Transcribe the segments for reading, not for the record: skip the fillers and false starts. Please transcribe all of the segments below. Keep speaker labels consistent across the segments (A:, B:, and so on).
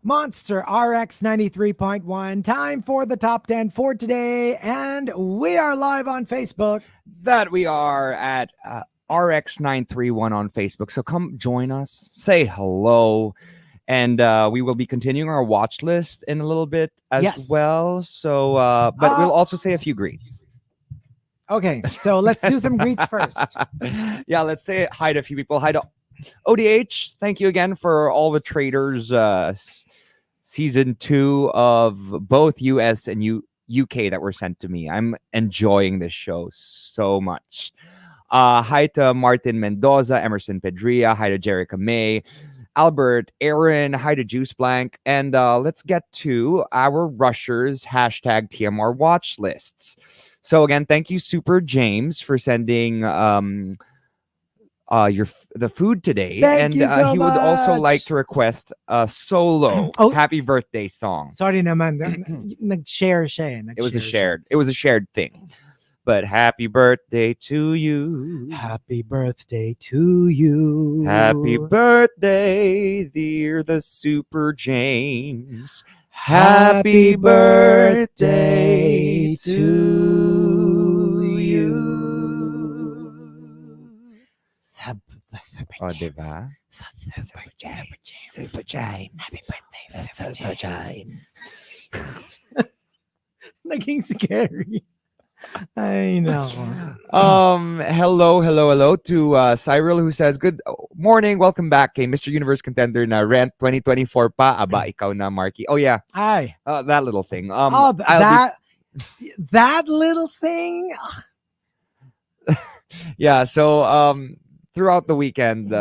A: Monster RX93.1. Time for the top 10 for today. And we are live on Facebook.
B: That we are at RX931 on Facebook. So come join us, say hello, and we will be continuing our watch list in a little bit as well. So, but we'll also say a few greets.
A: Okay, so let's do some greets first.
B: Yeah, let's say hi to a few people. Hi to ODH. Thank you again for all the traders. Season 2 of both US and UK that were sent to me. I'm enjoying this show so much. Hi to Martin Mendoza, Emerson Pedria. Hi to Jerica May, Albert, Aaron. Hi to Juice Blank. And let's get to our rushers hashtag TMR watch lists. So again, thank you, Super James, for sending the food today.
A: Thank you so
B: he would also like to request a solo happy birthday song.
A: Sorry naman, nag-share siya.
B: It was a shared thing. But happy birthday to you.
A: Happy birthday to you.
B: Happy birthday, dear the Super James. Happy birthday to you.
A: Super
B: diba?
A: Super James. Happy birthday, Super James. Naging scary. I know.
B: Hello to Cyril, who says, good morning, welcome back kay Mr. Universe contender na Rent 2024 pa. Aba, ikaw na, Markki. Oh yeah.
A: Hi.
B: That little thing.
A: That little thing.
B: Yeah, so throughout the weekend,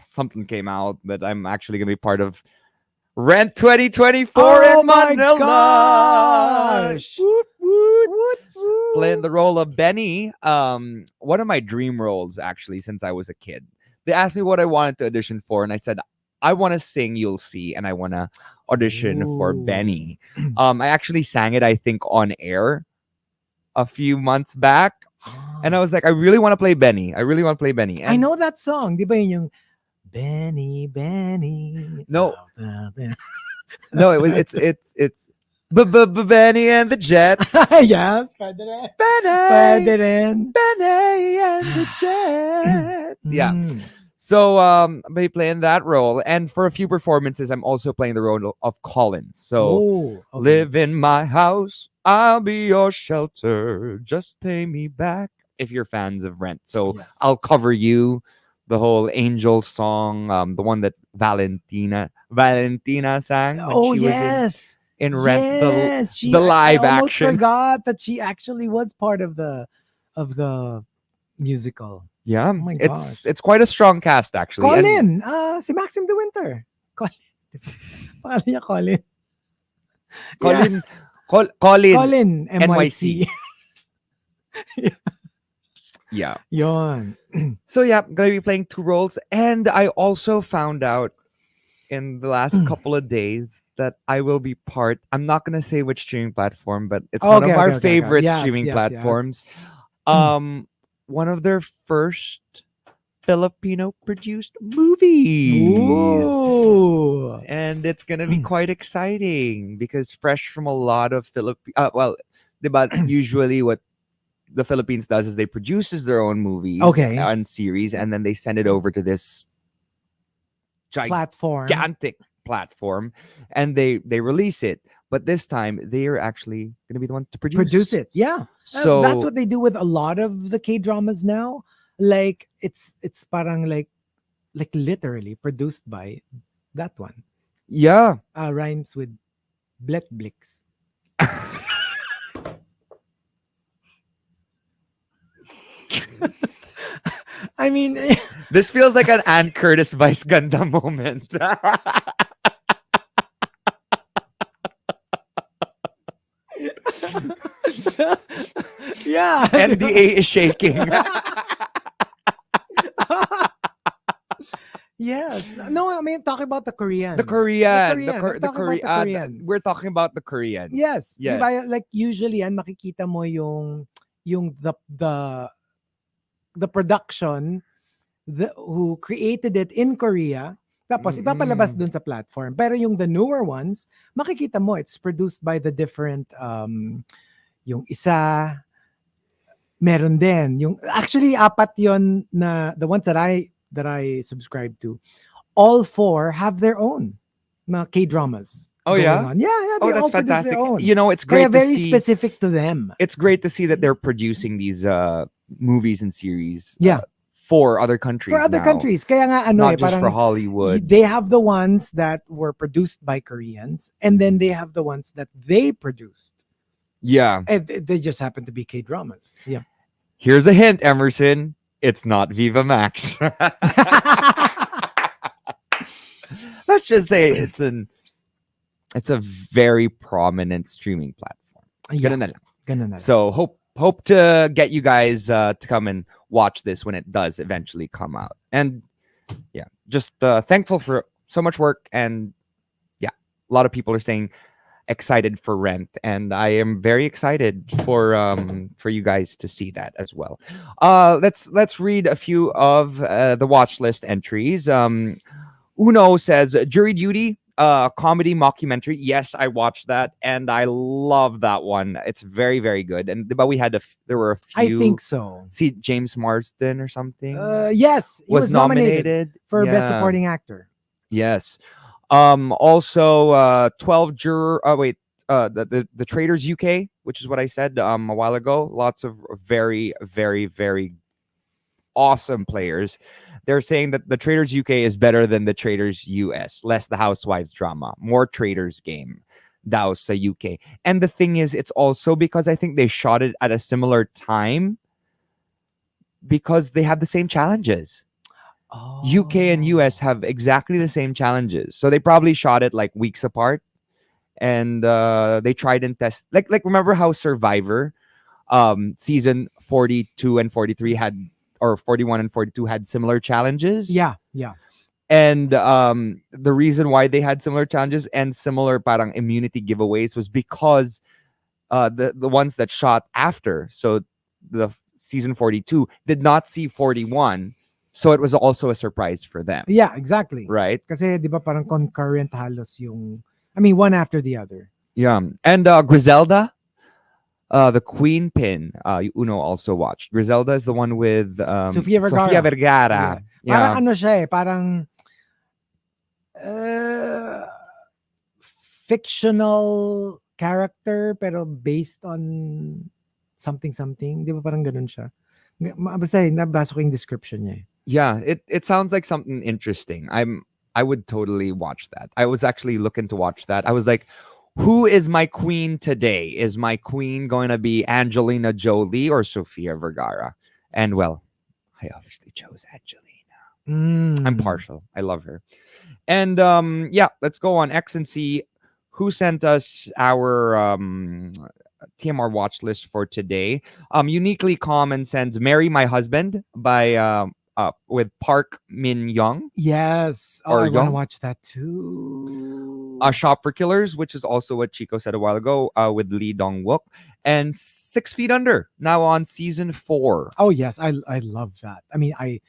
B: something came out that I'm actually going to be part of Rent 2024 in Manila.
A: Gosh.
B: Woot, woot. Woot, woot. Playing the role of Benny. One of my dream roles, actually, since I was a kid. They asked me what I wanted to audition for, and I said, I want to sing You'll See, and I want to audition for Benny. I actually sang it, I think, on air a few months back. And I was like, I really want to play Benny. And
A: I know that song. Di ba yun yung Benny, Benny?
B: No. No, it's Benny and the Jets.
A: Yes.
B: Benny and the Jets. Yeah. So I'm going to be playing that role. And for a few performances, I'm also playing the role of Collins. So live in my house, I'll be your shelter. Just pay me back if you're fans of Rent. So I'll cover you. The whole Angel song, the one that Valentina sang.
A: Oh,
B: she
A: yes.
B: Was in Rent,
A: yes.
B: the live
A: I almost
B: action.
A: forgot that she actually was part of the musical.
B: Yeah,
A: oh my gosh.
B: It's quite a strong cast, actually.
A: Colin, si Maxim De Winter. Colin. Pangalan niya Colin.
B: Colin.
A: Yeah. Colin NYC.
B: Yeah.
A: Yon.
B: So yeah, I'm gonna be playing two roles, and I also found out in the last couple of days that I will be part. I'm not gonna say which streaming platform, but it's one of our favorite streaming platforms. One of their first Filipino-produced movies.
A: Ooh.
B: And it's gonna be quite exciting because fresh from a lot of usually what the Philippines does is they produces their own movies and series, and then they send it over to this gigantic platform, and they release it. But this time they are actually going to be the one to produce
A: it. Yeah, so that's what they do with a lot of the K-dramas now. Like it's parang like literally produced by that one.
B: Yeah,
A: rhymes with Bletblix. I mean,
B: this feels like an Ann Curtis Vice Ganda moment.
A: Yeah.
B: NDA is shaking.
A: Yes. No, I mean, talking about the Korean.
B: The Korean. We're talking about the Korean.
A: Yes. Diba, like usually, makikita mo yung the production who created it in Korea, Tapos ipapalabas dun sa platform. Pero yung the newer ones, makikita mo it's produced by the different yung isa meron din. Yung actually apat yon na the ones that I subscribe to. All four have their own mga K-dramas
B: Oh,
A: going
B: yeah?
A: on. Yeah,
B: Oh,
A: they
B: that's
A: all produce
B: fantastic.
A: their own.
B: You know, it's
A: Kaya
B: great to
A: very
B: see.
A: specific to them.
B: It's great to see that they're producing these movies and series
A: Yeah.
B: for other countries
A: For other
B: now.
A: countries. Kaya nga ano
B: Not just for
A: parang
B: Hollywood.
A: they have the ones that were produced by Koreans and then they have the ones that they produced.
B: Yeah.
A: And they just happen to be K-dramas. Yeah.
B: Here's a hint, Emerson. It's not Viva Max. Let's just say it's a very prominent streaming platform.
A: Yeah.
B: Ganun na lang.
A: Ganun na lang.
B: So hope to get you guys to come and watch this when it does eventually come out. And yeah, just thankful for so much work. And yeah, a lot of people are saying excited for Rent, and I am very excited for you guys to see that as well. Let's read a few of the watch list entries. Uno says Jury Duty, comedy mockumentary. Yes, I watched that and I love that one. It's very, very good. And but there were a few.
A: I think so.
B: See, James Marsden or something.
A: Yes, he was nominated for
B: Yeah.
A: Best Supporting Actor.
B: Yes. Also 12 juror the Traders UK, which is what I said a while ago. Lots of very, very, very awesome players. They're saying that the Traders UK is better than the Traders US, less the Housewives drama, more Traders game. That was the UK. And the thing is, it's also because I think they shot it at a similar time because they have the same challenges. UK and US have exactly the same challenges. So they probably shot it like weeks apart. And they tried and test like remember how Survivor season 42 and 43 had, or 41 and 42 had similar challenges?
A: Yeah.
B: And the reason why they had similar challenges and similar parang immunity giveaways was because the ones that shot after, so the season 42 did not see 41. So it was also a surprise for them.
A: Yeah, exactly.
B: Right?
A: Kasi di ba parang concurrent halos yung, I mean, one after the other.
B: Yeah. And Griselda, the Queen Pin, Uno also watched. Griselda is the one with
A: Sofia Vergara.
B: Yeah.
A: Parang ano siya eh, parang fictional character pero based on something. Di ba parang ganun siya? Basta nabasa ko yung description niya eh.
B: Yeah, it sounds like something interesting. I would totally watch that. I was actually looking to watch that. I was like, who is my queen today? Is my queen going to be Angelina Jolie or Sofia Vergara? And well, I obviously chose Angelina. I'm partial. I love her. And yeah, let's go on X and see who sent us our TMR watch list for today. Uniquely Common sends "Marry My Husband" by with Park Min Young.
A: Yes. Oh,
B: Or
A: I want to
B: Young.
A: watch that too.
B: Shop for Killers, which is also what Chico said a while ago, with Lee Dong-wook. And 6 Feet Under, now on season 4.
A: Oh, yes. I love that. I mean, I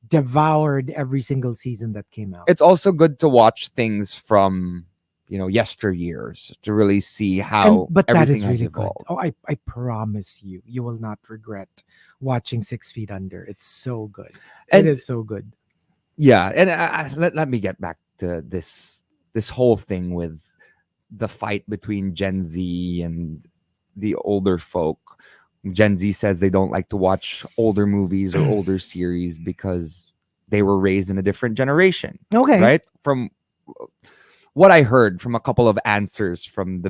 A: devoured every single season that came out.
B: It's also good to watch things from, yesteryears to really see how
A: but that
B: everything
A: is
B: has
A: really good.
B: evolved.
A: Oh, I promise you will not regret watching 6 Feet Under. It's so good.
B: And-
A: it is so good.
B: Yeah, and let me get back to this whole thing with the fight between Gen Z and the older folk. Gen Z says they don't like to watch older movies or older series because they were raised in a different generation.
A: Okay.
B: Right? From what I heard from a couple of answers from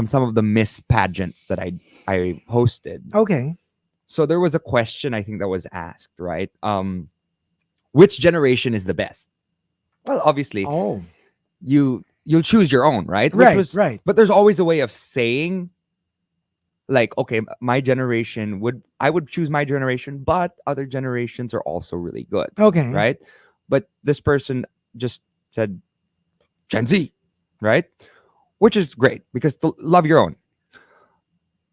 B: some of the Miss pageants that I hosted.
A: Okay.
B: So there was a question I think that was asked, right? Which generation is the best? Well, obviously,
A: Oh.
B: you'll choose your own, right?
A: Right.
B: But there's always a way of saying, like, okay, I would choose my generation, but other generations are also really good,
A: Okay.
B: right? But this person just said Gen Z, right? Which is great because love your own.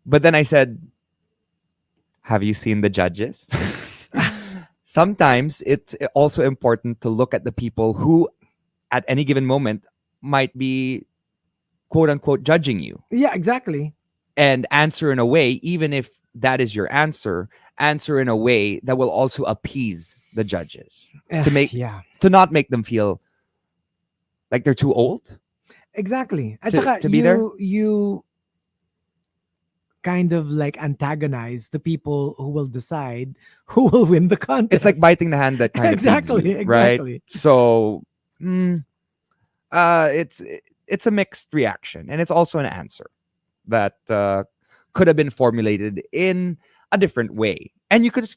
B: But then I said, have you seen the judges? sometimes it's also important to look at the people who at any given moment might be quote unquote judging you,
A: Yeah, exactly.
B: and answer in a way, even if that is your answer in a way that will also appease the judges,
A: Yeah,
B: to not make them feel like they're too old
A: exactly. At
B: to
A: saka
B: be there.
A: you kind of like antagonize the people who will decide who will win the
B: It's like
A: contest.
B: biting the hand that kind of feeds
A: Exactly,
B: you, right?
A: exactly.
B: So mm, it's a mixed reaction, and it's also an answer that could have been formulated in a different way, and you could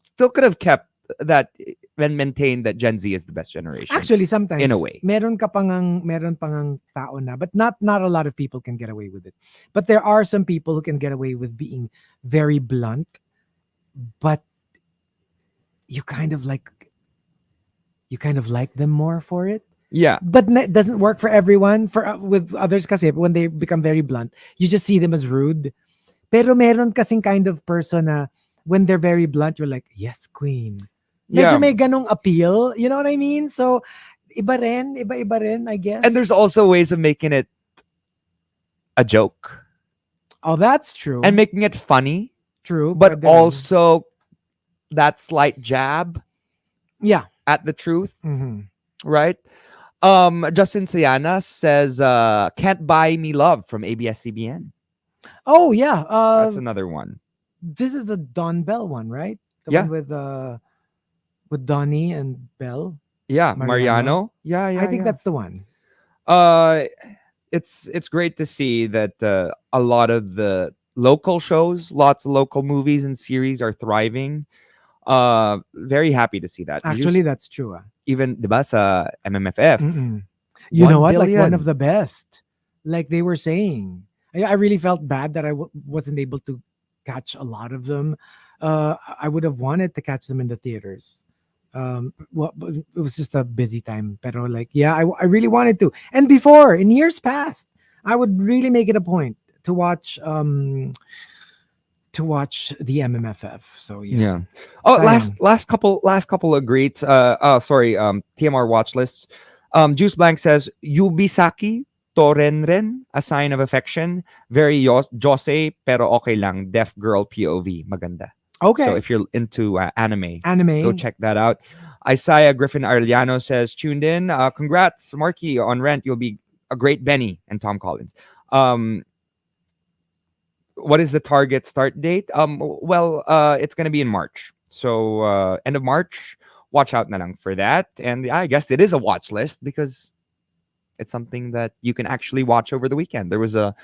B: have kept that and maintained that Gen Z is the best generation
A: Actually,
B: in a
A: sometimes
B: way.
A: meron pang tao na, but not a lot of people can get away with it. But there are some people who can get away with being very blunt, but you kind of like them more for it.
B: Yeah,
A: But it doesn't work for everyone. For with others kasi when they become very blunt, you just see them as rude. Pero meron kasing kind of person na when they're very blunt, you're like, yes, queen. Medyo
B: yeah.
A: may ganong appeal. You know what I mean? So, iba rin, I
B: And there's
A: guess.
B: also ways of making it a joke
A: Oh, that's true.
B: and making it funny,
A: True.
B: but
A: Pwede rin.
B: also that slight jab
A: Yeah.
B: at the truth,
A: Mhm.
B: right? Justin Sayana says, "Can't Buy Me Love" from ABS-CBN.
A: Oh, yeah.
B: That's another one.
A: This is the Don Bell one, right? The one
B: Yeah,
A: with Donnie and Bell,
B: yeah,
A: Mariano.
B: Mariano. Yeah,
A: I
B: yeah,
A: think
B: yeah.
A: that's the one.
B: Uh, it's great to see that a lot of the local shows, lots of local movies and series are thriving. Very happy to see that.
A: Actually, that's true.
B: Even diba sa MMFF,
A: Mm-mm. You know
B: 1
A: what? Like one of
B: billion.
A: the best. Like they were saying. I really felt bad that I wasn't able to catch a lot of them. I would have wanted to catch them in the theaters. Well, but it was just a busy time. Pero like, yeah, I really wanted to. And before, in years past, I would really make it a point to watch the MMFF. So yeah.
B: Yeah. Oh,
A: Sayang.
B: last couple of greets. Sorry. TMR watch lists. Juice Blank says Yubisaki Torenren, a sign of affection. Very Jose pero okay lang. Deaf girl POV, maganda. So
A: Okay.
B: if you're into anime, go
A: Anime.
B: check that out. Isaiah Griffin Arellano says tuned in. Congrats, Markki, on Rent. You'll be a great Benny and Tom Collins. What is the target start date? Well, it's gonna be in March. So end of March. Watch out na lang for that. And I guess it is a watch list because it's something that you can actually watch over the weekend. There was a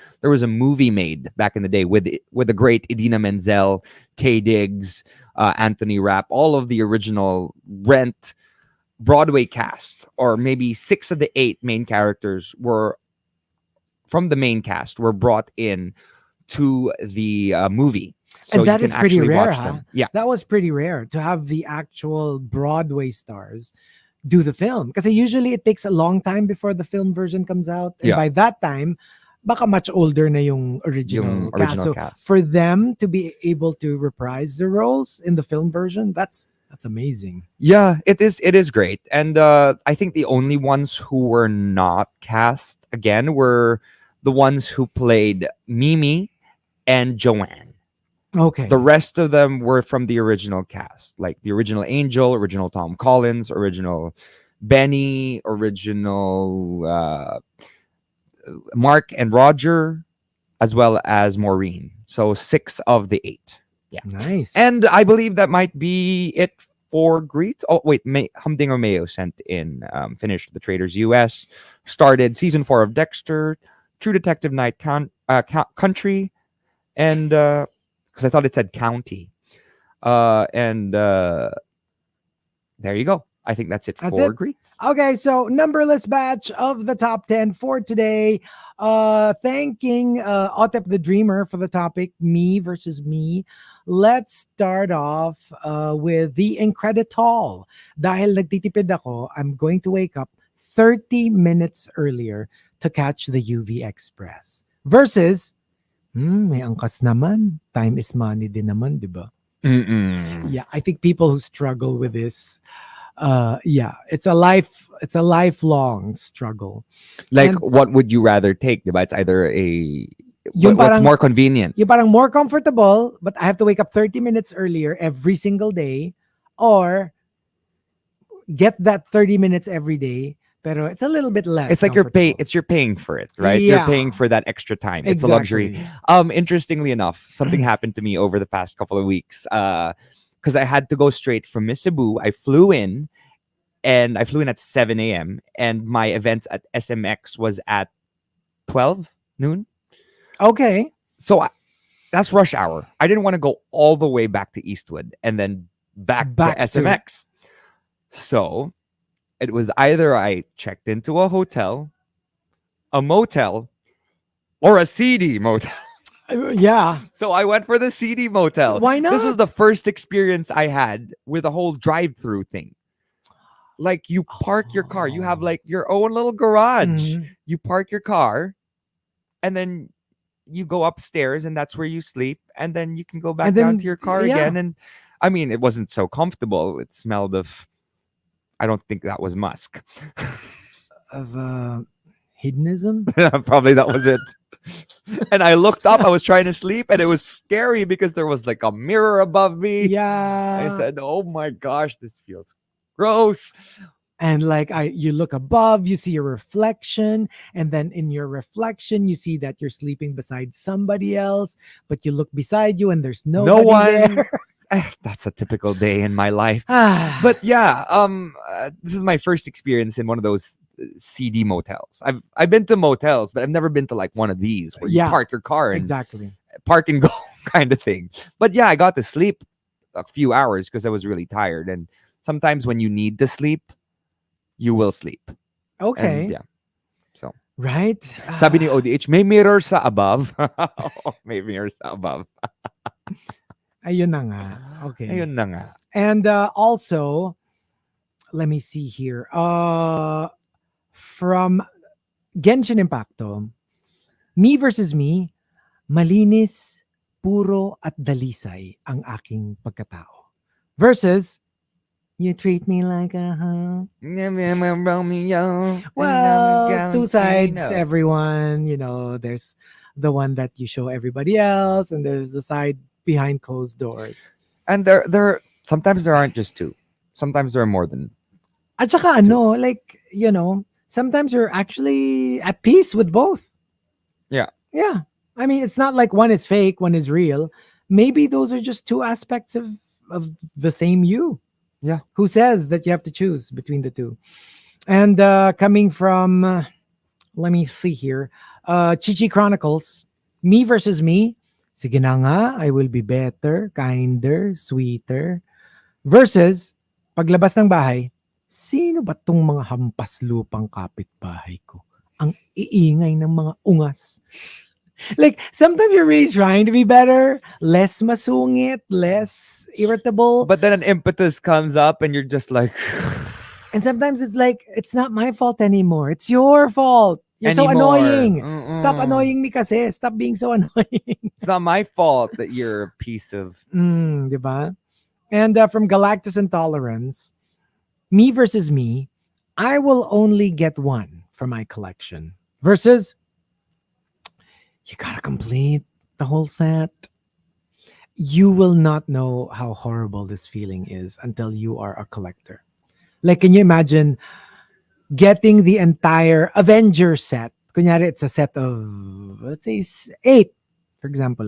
B: movie made back in the day with the great Idina Menzel, Tay Diggs, Anthony Rapp, all of the original Rent Broadway cast, or maybe 6 of the 8 main characters were from the main cast were brought in to the movie, so
A: And
B: you
A: that
B: can
A: is pretty
B: actually
A: rare,
B: watch
A: huh?
B: them. Yeah,
A: That was pretty rare to have the actual Broadway stars do the film. Because usually it takes a long time before the film version comes out. And
B: yeah,
A: by that time, baka much older na yung
B: yung
A: original cast.
B: original
A: So
B: cast.
A: for them to be able to reprise the roles in the film version, that's amazing.
B: Yeah, it is. It is great, and I think the only ones who were not cast again were the ones who played Mimi and Joanne.
A: Okay.
B: The rest of them were from the original cast, like the original Angel, original Tom Collins, original Benny, original Mark and Roger, as well as Maureen. So 6 of the 8. Yeah.
A: Nice.
B: And I believe that might be it for greets. Oh, wait. Humdinger Mayo sent in, finished The Traders US, started season 4 of Dexter, True Detective Night Country, and because I thought it said county. And there you go. I think that's it
A: That's
B: for
A: it.
B: greets.
A: Okay, so numberless batch of the top 10 for today. Thanking Otep the Dreamer for the topic, me versus me. Let's start off with the Incredital. Dahil nagtitipid ako, I'm going to wake up 30 minutes earlier to catch the UV Express. Versus, may angkas naman. Time is money din naman, di ba?
B: Mm-mm.
A: Yeah, I think people who struggle with this, yeah, it's a lifelong struggle.
B: Like,
A: And
B: what would you rather take? Diba? It's either
A: yung
B: what's
A: parang
B: more convenient?
A: yung parang more comfortable, but I have to wake up 30 minutes earlier every single day, or get that 30 minutes every day, pero it's a little bit less
B: It's like
A: comfortable.
B: you're paying for it, right? You're
A: Yeah,
B: paying for that extra time. It's a luxury.
A: exactly.
B: Interestingly enough, something happened to me over the past couple of weeks. Because I had to go straight from Miss Cebu. I flew in, and I flew in at 7 a.m. and my event at SMX was at 12 noon.
A: Okay.
B: So that's rush hour. I didn't want to go all the way back to Eastwood and then back to
A: Back to
B: SMX. So it was either I checked into a hotel, a motel, or a seedy motel.
A: yeah.
B: So I went for the seedy motel.
A: Why
B: This was
A: not?
B: the first experience I had with the whole drive-through thing. Like, you park your car, you have like your own little garage.
A: Mhm.
B: You park your car, and then you go upstairs, and that's where you sleep, and then you can go back
A: And
B: down
A: then
B: to your car
A: yeah,
B: again. And I mean, it wasn't so comfortable. It smelled of, I don't think that was musk.
A: of hedonism.
B: Probably that was it. And I looked up, I was trying to sleep, and it was scary because there was like a mirror above me. I
A: Yeah.
B: said, "Oh my gosh, this feels gross."
A: And like you look above, you see your reflection, and then in your reflection you see that you're sleeping beside somebody else, but you look beside you and there's
B: No
A: nobody
B: one. That's a typical day in my life.
A: there.
B: But yeah, this is my first experience in one of those CD motels. I've been to motels, but I've never been to like one of these where you
A: Yeah,
B: park your car and
A: exactly.
B: park and go kind of thing. But yeah, I got to sleep a few hours because I was really tired. And sometimes when you need to sleep, you will sleep. And
A: Okay.
B: yeah, so
A: Right?
B: sabi ni ODH, may mirror sa above. May mirror sa above.
A: Ayun na nga. Okay.
B: Ayun na nga.
A: And also, let me see here. From Genshin Impacto, me versus me, malinis, puro at dalisay ang aking pagkatao. Versus, you treat me like a hunk. Well, two sides to everyone. You know, there's the one that you show everybody else, and there's the side behind closed doors.
B: And there sometimes there aren't just two. Sometimes there are more than
A: At saka ano, like, you know, sometimes you're actually at peace with both.
B: Yeah.
A: Yeah. I mean, it's not like one is fake, one is real. Maybe those are just two aspects of the same you.
B: Yeah.
A: Who says that you have to choose between the two? And coming from, let me see here, Chichi Chronicles, me versus me. Sige na nga, I will be better, kinder, sweeter. Versus, paglabas ng bahay, sino ba tong mga hampas lupang kapitbahay ko? Ang iingay ng mga ungas. Like, sometimes you're really trying to be better, less masungit, less irritable.
B: But then an impetus comes up and you're just like
A: And sometimes it's like, it's not my fault anymore. It's your fault. You're so
B: anymore.
A: annoying.
B: Mm-mm.
A: Stop annoying me kasi. Stop being so annoying.
B: It's not my fault that you're a piece of
A: Diba? And from Galactus Intolerance, me versus me, I will only get one for my collection. Versus, you gotta complete the whole set. You will not know how horrible this feeling is until you are a collector. Like, can you imagine getting the entire Avenger set? Kunyari, it's a set of, let's say, 8. For example.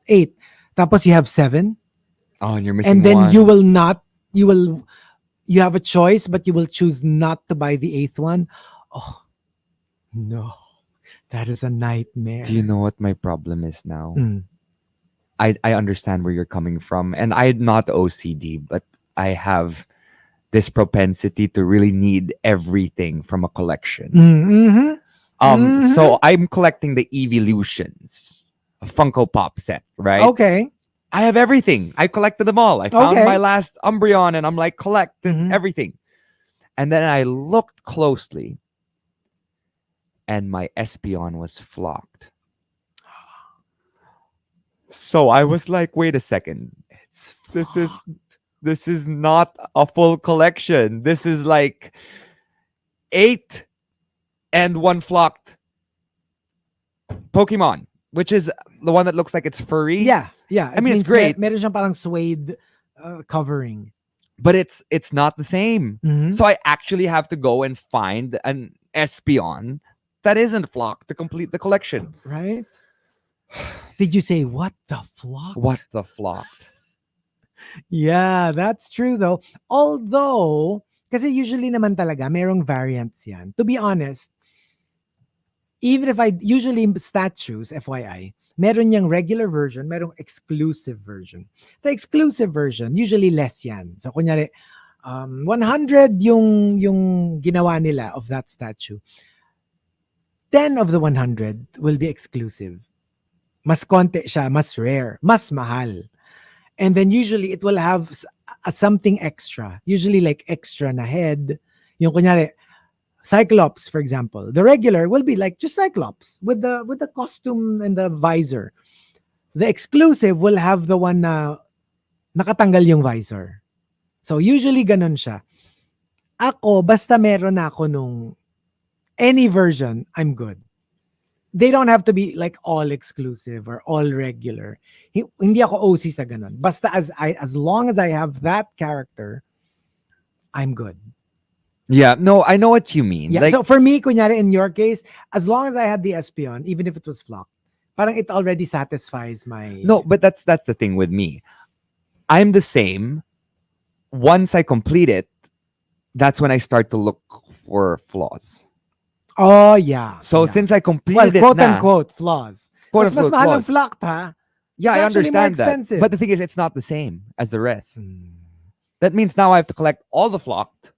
A: 8. Tapos you have 7.
B: oh, and you're missing
A: And then
B: one.
A: you have a choice, but you will choose not to buy the 8th one. Oh, no. That is a nightmare.
B: Do you know what my problem is now?
A: Mm.
B: I understand where you're coming from, and I'm not OCD, but I have this propensity to really need everything from a collection.
A: Mm-hmm.
B: So I'm collecting the Evolutions, a Funko Pop set, right?
A: Okay.
B: I have everything. I collected them all. I found
A: Okay.
B: my last Umbreon, and I'm like, collected
A: Mhm.
B: everything. And then I looked closely, and my Espeon was flocked. So I was like, wait a second. This is not a full collection. This is like 8 and 1 flocked Pokemon, which is the one that looks like it's furry.
A: Yeah.
B: I mean, it's
A: means
B: great.
A: Meron siyang parang suede covering.
B: But it's not the same.
A: Mhm.
B: So I actually have to go and find an Espeon that isn't flocked to complete the collection.
A: Right? Did you say what the flock?
B: What the flocked?
A: Yeah, that's true though. Although, kasi usually naman talaga, merong variants yan. To be honest, even if usually statues, FYI, meron yung regular version, merong exclusive version. The exclusive version, usually less yan. So, kunyari, 100 yung ginawa nila of that statue. 10 of the 100 will be exclusive. Mas konti siya, mas rare, mas mahal. And then usually it will have something extra. Usually like extra na head. Yung kunyari, Cyclops, for example. The regular will be like just Cyclops with the costume and the visor. The exclusive will have the one na nakatanggal yung visor. So usually ganun siya. Ako, basta meron na ako nung any version, I'm good. They don't have to be like all exclusive or all regular. Hindi ako OC sa ganun. Basta as long as I have that character, I'm good.
B: Yeah, no, I know what you mean.
A: Yeah,
B: Like,
A: so for me, kunyari in your case, as long as I had the Espeon, even if it was flocked, parang it already satisfies my...
B: no, but that's the thing with me. I'm the same. Once I complete it, that's when I start to look for flaws.
A: Oh, yeah.
B: So
A: yeah.
B: since I
A: Well,
B: completed it
A: quote
B: na,
A: unquote, flaws.
B: quote
A: Mas
B: unquote
A: mahal ang
B: flaws.
A: flocked, ha?
B: Yeah,
A: It's
B: I
A: actually more
B: understand that.
A: expensive.
B: But the thing is, it's not the same as the rest.
A: Mm.
B: That means now I have to collect all the flocked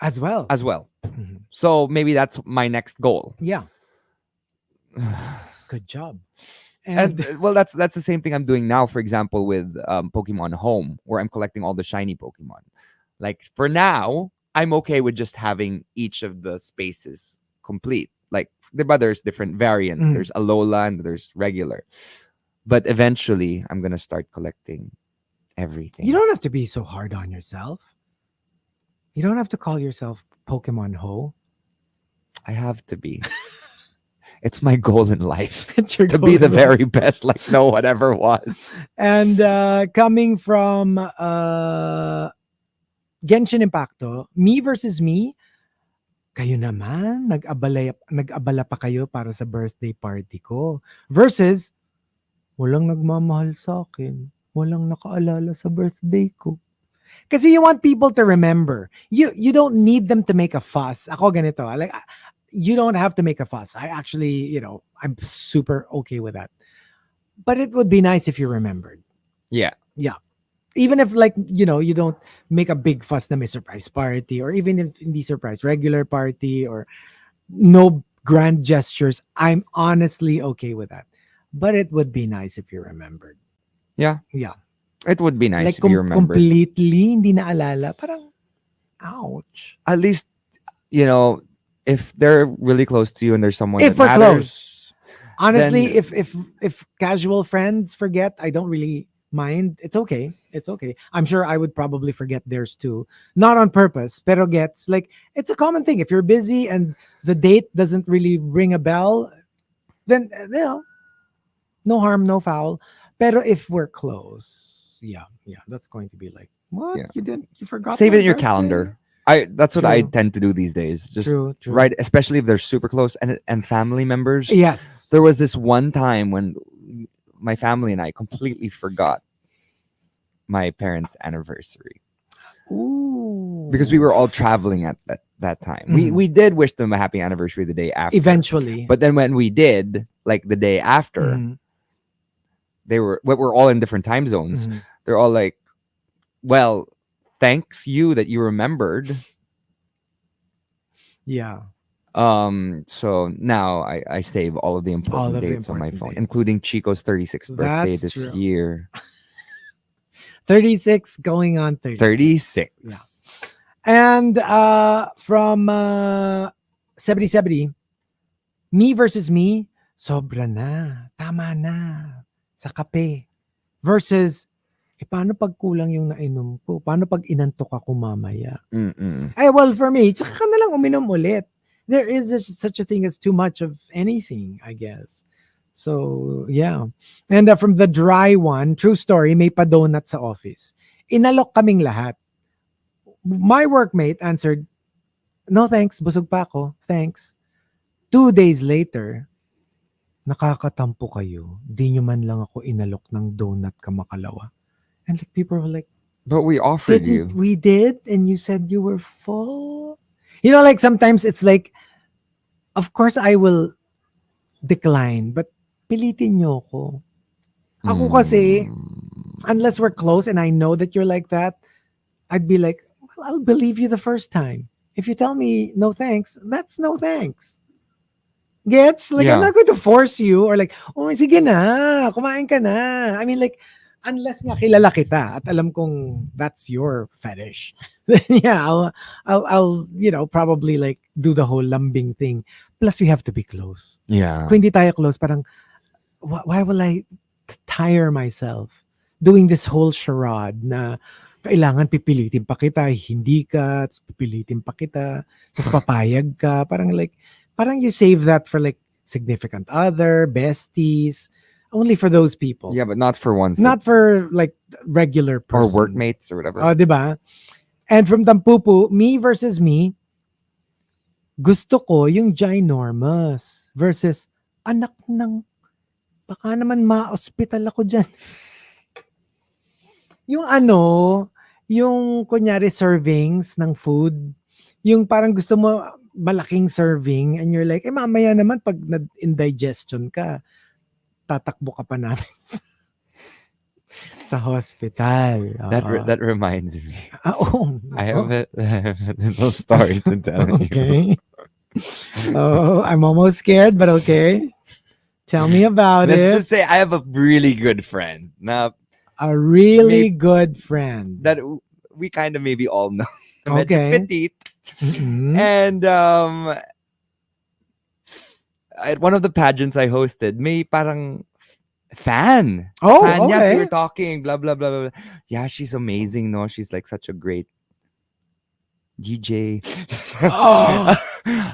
A: As well. Mhm.
B: So maybe that's my next goal.
A: Yeah. Good job.
B: And well, that's the same thing I'm doing now. For example, with Pokemon Home, where I'm collecting all the shiny Pokemon. Like for now, I'm okay with just having each of the spaces complete. Like, but there's different variants.
A: Mm.
B: There's Alola and there's regular. But eventually, I'm gonna start collecting everything.
A: You don't have to be so hard on yourself. You don't have to call yourself Pokemon Ho.
B: I have to be. It's my goal in life
A: It's your
B: to
A: goal
B: be the
A: in life.
B: very best, like no one ever was.
A: And coming from Genshin Impacto, me versus me, kayo naman, nag-abala pa kayo para sa birthday party ko. Versus, walang nagmamahal sa akin. Walang nakaalala sa birthday ko. Kasi you want people to remember. You don't need them to make a fuss. Ako ganito. Like, you don't have to make a fuss. I actually, I'm super okay with that. But it would be nice if you remembered.
B: Yeah.
A: Yeah. Even if like, you don't make a big fuss na may surprise party, or even if hindi surprise, regular party, or no grand gestures, I'm honestly okay with that. But it would be nice if you remembered.
B: Yeah.
A: Yeah.
B: It would be nice
A: Like
B: if you remember.
A: completely hindi naalala. Parang, ouch.
B: At least, if they're really close to you and there's someone
A: If
B: that
A: we're
B: matters,
A: close. Honestly,
B: then-
A: if casual friends forget, I don't really mind. It's okay. It's okay. I'm sure I would probably forget theirs too. Not on purpose, pero gets like, it's a common thing. If you're busy and the date doesn't really ring a bell, then, no harm, no foul. Pero if we're close, yeah, that's going to be like, what?
B: Yeah.
A: You forgot?
B: save
A: my
B: it in your
A: birthday?
B: calendar. That's what I
A: True.
B: tend to do these days. Just
A: True.
B: right, especially if they're super close and family members.
A: Yes.
B: There was this one time when my family and I completely forgot my parents' anniversary
A: Ooh.
B: because we were all traveling at that time.
A: Mhm.
B: We did wish them a happy anniversary the day after.
A: Eventually.
B: But then when we did, like the day after,
A: Mhm.
B: we're all in different time zones.
A: Mhm.
B: They're all like, well, thanks you that you remembered.
A: Yeah.
B: So now I save all of the
A: All
B: important
A: of the
B: dates on my
A: important
B: phone,
A: dates.
B: including Chico's 36th birthday
A: That's
B: this
A: true.
B: year.
A: 36 going on 36.
B: 36.
A: Yeah. And from 7070, me versus me, sobra na. Tama na. Sa kape. Versus paano pag kulang yung nainom ko? Paano pag inantok ako mamaya?
B: Mm-mm.
A: Well, for me, tsaka ka na lang uminom ulit. There is such a thing as too much of anything, I guess. So, yeah. And from the dry one, true story, may pa-donut sa office. Inalok kaming lahat. My workmate answered, no thanks, busog pa ako, thanks. 2 days later, nakakatampo kayo. Di nyo man lang ako inalok ng donut kamakalawa. And like people were like,
B: But we offered you.
A: didn't we did? And you said you were full? You know, like sometimes it's like, of course I will decline, but pilitin nyo ako. Ako kasi, unless we're close and I know that you're like that, I'd be like, well, I'll believe you the first time. If you tell me no thanks, that's no thanks. Gets? Like, I'm
B: Yeah.
A: not going to force you or like, oh, sige na, kumain ka na. I mean, like, unless nga kilala kita at alam kong that's your fetish, then yeah, I'll, probably like do the whole lambing thing. Plus, we have to be close.
B: Yeah.
A: Kung hindi tayo close, parang, why will I tire myself doing this whole charade na kailangan pipilitin pa kita, hindi ka, tapos pipilitin pa kita, tapos papayag ka. Parang you save that for like significant other, besties, only for those people.
B: Yeah, but not for ones.
A: Not for like regular
B: or
A: person.
B: workmates or whatever.
A: Diba? And from Tampupu, me versus me, gusto ko yung ginormous versus anak ng, baka naman ma-hospital ako dyan. Yung yung kunyari servings ng food, yung parang gusto mo malaking serving and you're like, mamaya naman pag indigestion ka, tatakbo ka pa namin sa hospital.
B: That reminds me. I have
A: Oh.
B: a little story to tell you.
A: Okay. I'm almost scared, but okay. Tell me about
B: Let's
A: it.
B: just say I have a really good friend. Now,
A: A really good friend.
B: that we kind of maybe all know.
A: Okay.
B: Petite.
A: Mm-mm.
B: And at one of the pageants I hosted, may parang fan.
A: Oh,
B: Fan, yes,
A: okay.
B: we were talking, blah, blah, blah, blah. Yeah, she's amazing, no? She's like such a great DJ.
A: Oh.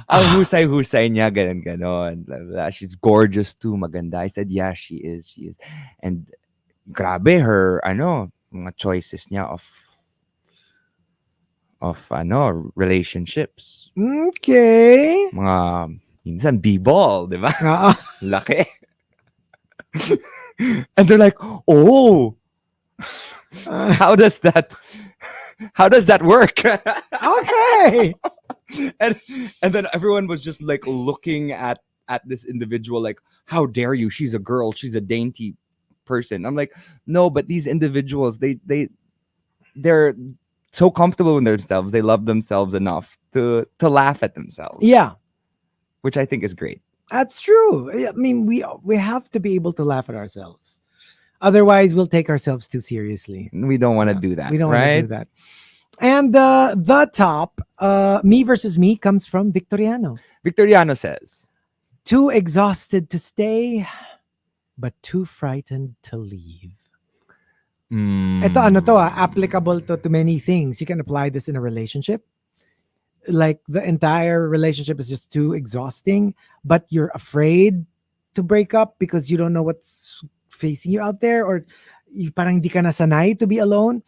B: Ang husay-husay niya, ganon. Blah, blah. She's gorgeous too, maganda. I said, yeah, she is. And grabe her, mga choices niya of relationships.
A: Okay.
B: Mga, minsan, b-ball, di ba? Laki. And they're like, oh, how does that work?
A: Okay.
B: and then everyone was just like looking at this individual like, how dare you? She's a girl. She's a dainty person. I'm like, no, but these individuals, they're so comfortable in themselves. They love themselves enough to laugh at themselves.
A: Yeah.
B: Which I think is great.
A: That's true. I mean, we have to be able to laugh at ourselves. Otherwise, we'll take ourselves too seriously.
B: We don't want to do that.
A: We don't
B: right?
A: want to do that. And the top, me versus me, comes from Victoriano.
B: Victoriano says,
A: too exhausted to stay, but too frightened to leave. Ito applicable to many things. You can apply this in a relationship. Like the entire relationship is just too exhausting, but you're afraid to break up because you don't know what's facing you out there, or parang hindi ka na sanay to be alone.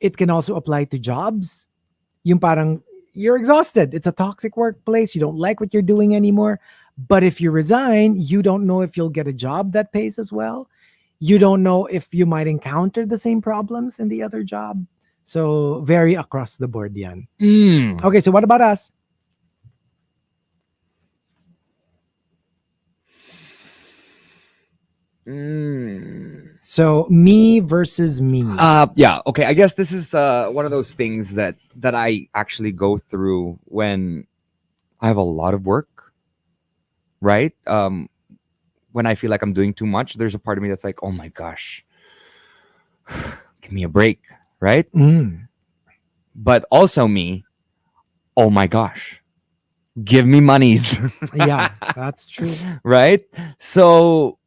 A: It can also apply to jobs. Yung parang you're exhausted. It's a toxic workplace. You don't like what you're doing anymore. But if you resign, you don't know if you'll get a job that pays as well. You don't know if you might encounter the same problems in the other job. So very across the board yan. Okay, so what about us? So me versus me.
B: Yeah, okay. I guess this is one of those things that I actually go through when I have a lot of work, right? When I feel like I'm doing too much, there's a part of me that's like, oh my gosh, give me a break, right? But also me, oh my gosh, give me monies.
A: Yeah, that's true.
B: Right? So,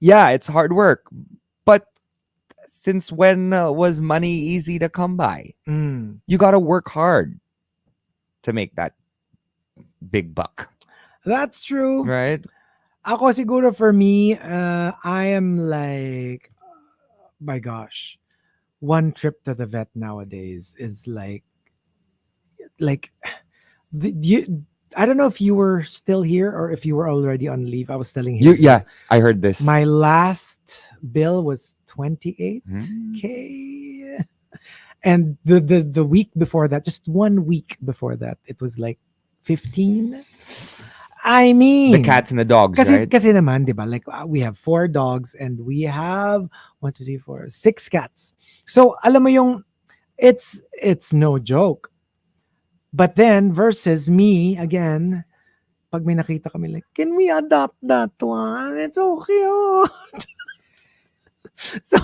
B: yeah, it's hard work. But since when was money easy to come by?
A: Mm.
B: You got to work hard to make that big buck,
A: That's true.
B: right?
A: Ako siguro for me, I am like, my gosh, one trip to the vet nowadays is like I don't know if you were still here or if you were already on leave. I was telling
B: You,
A: Hazel,
B: yeah, I heard this.
A: my last bill was 28K.
B: Mm.
A: And the week before that, just 1 week before that, it was like 15. I mean,
B: The cats and the dogs, right?
A: kasi naman, di ba? Like we have 4 dogs and we have 1, 2, 3, 4, 6 cats. So alam mo yung it's no joke. But then versus me again, pag may nakita kami like, can we adopt that one? It's so cute. So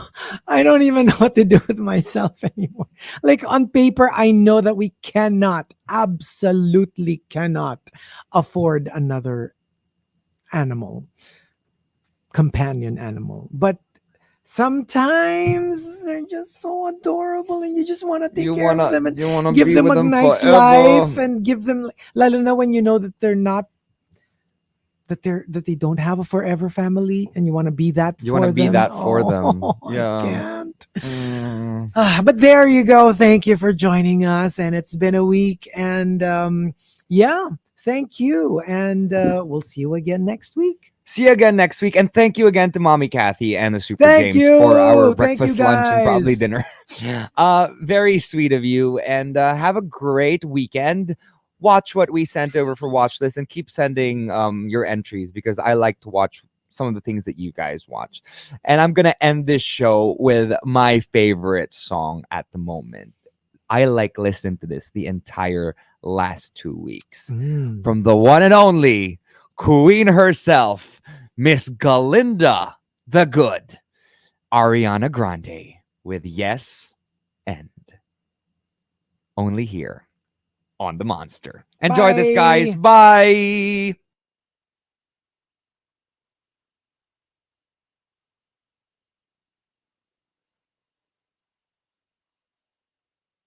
A: I don't even know what to do with myself anymore. Like on paper, I know that we cannot, absolutely cannot afford another animal, companion animal. But sometimes they're just so adorable and you just want to take care of them and
B: you wanna
A: give
B: be
A: them
B: with
A: a nice
B: forever.
A: life and give them, lalo na when you know that they're not, that they don't have a forever family and you want to be that
B: You
A: for
B: want to be
A: them.
B: that for them.
A: I
B: Yeah.
A: can't.
B: Mm.
A: But there you go. Thank you for joining us. And it's been a week. And yeah, thank you. And we'll see you again next week.
B: See you again next week, and thank you again to Mommy Kathy and the Super
A: Thank
B: James for our
A: you. Thank you,
B: breakfast, lunch, and probably
A: guys.
B: dinner. Very sweet of you, and have a great weekend. Watch what we sent over for watch list, and keep sending your entries because I like to watch some of the things that you guys watch. And I'm gonna end this show with my favorite song at the moment. I like listening to this the entire last 2 weeks from the one and only Queen herself, Miss Galinda the Good, Ariana Grande with Yes and only here on the Monster. Enjoy this, guys. Bye.